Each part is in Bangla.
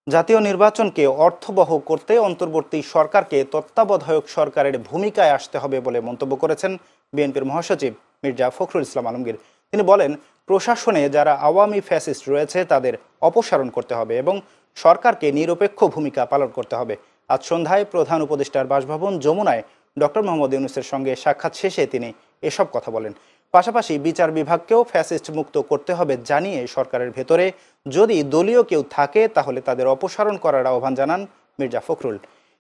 জাতীয় নির্বাচনকে অর্থবহ করতে অন্তর্বর্তী সরকারকে তত্ত্বাবধায়ক সরকারের ভূমিকায় আসতে হবে বলে মন্তব্য করেছেন বিএনপির মহাসচিব মির্জা ফখরুল ইসলাম আলমগীর। তিনি বলেন, প্রশাসনে যারা আওয়ামী ফ্যাসিস্ট রয়েছে তাদের অপসারণ করতে হবে এবং সরকারকে নিরপেক্ষ ভূমিকা পালন করতে হবে। আজ সন্ধ্যায় প্রধান উপদেষ্টার বাসভবন যমুনায় ডক্টর মোহাম্মদ ইউনূসের সঙ্গে সাক্ষাৎ শেষে তিনি এসব কথা বলেন। পাশাপাশি বিচার বিভাগকেও ফ্যাসিস্ট মুক্ত করতে হবে জানিয়ে সরকারের ভেতরে যদি দলীয় কেউ থাকে তাহলে তাদের অপসারণ করার আহ্বান জানান মির্জা ফখরুল।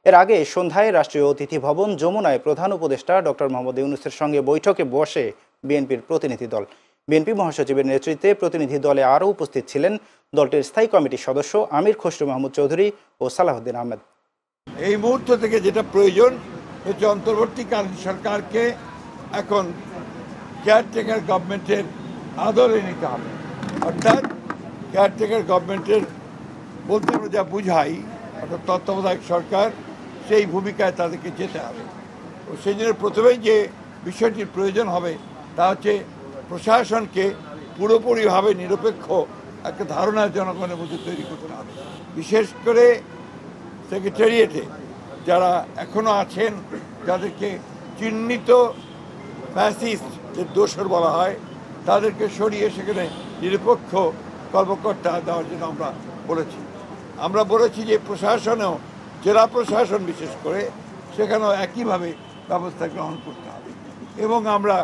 এর আগে সন্ধ্যায় রাষ্ট্রীয় অতিথি ভবন যমুনায় প্রধান উপদেষ্টা ডক্টর মোহাম্মদ ইউনূসের সঙ্গে বৈঠকে বসে বিএনপির প্রতিনিধি দল। বিএনপি মহাসচিবের নেতৃত্বে প্রতিনিধি দলে আরও উপস্থিত ছিলেন দলটির স্থায়ী কমিটির সদস্য আমির খসরু মাহমুদ চৌধুরী ও সালাহউদ্দিন আহমেদ। এই মুহূর্ত থেকে যেটা প্রয়োজন হচ্ছে অন্তর্বর্তীকালীন সরকারকে এখন কেয়ারটেকার গভর্নমেন্টের আদলে নিতে হবে। অর্থাৎ কেয়ারটেকার গভর্নমেন্টের বলতে আমরা যা বুঝাই, অর্থাৎ তত্ত্বাবধায়ক সরকার, সেই ভূমিকায় তাদেরকে যেতে হবে। ও সেই জন্য প্রথমেই যে বিষয়টির প্রয়োজন হবে তা হচ্ছে প্রশাসনকে পুরোপুরিভাবে নিরপেক্ষ একটা ধারণা জনগণের মধ্যে তৈরি করতে হবে। বিশেষ করে সেক্রেটারিয়েটে যারা এখনও আছেন, যাদেরকে চিহ্নিত ফ্যাসিস্টদের দোসর বলা হয়, তাদেরকে সরিয়ে সেখানে নিরপেক্ষ কর্মকর্তা দেওয়ার জন্য আমরা বলেছি যে প্রশাসনেও, জেলা প্রশাসন বিশেষ করে, সেখানেও একইভাবে ব্যবস্থা গ্রহণ করতে হবে। এবং আমরা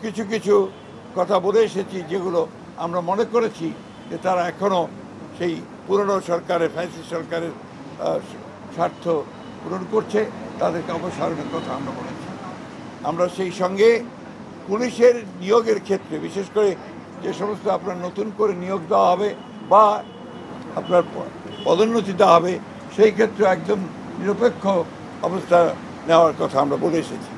কিছু কিছু কথা বলে এসেছি যেগুলো আমরা মনে করেছি যে তারা এখনও সেই পুরনো সরকারের, ফ্যাসিস্ট সরকারের স্বার্থ পূরণ করছে, তাদেরকে অপসারণের কথা আমরা বলেছি। আমরা সেই সঙ্গে পুলিশের নিয়োগের ক্ষেত্রে বিশেষ করে যে সমস্ত আপনার নতুন করে নিয়োগ দেওয়া হবে বা আপনার পদোন্নতি দেওয়া হবে, সেই ক্ষেত্রে একদম নিরপেক্ষ অবস্থা নেওয়ার কথা আমরা বলে এসেছি।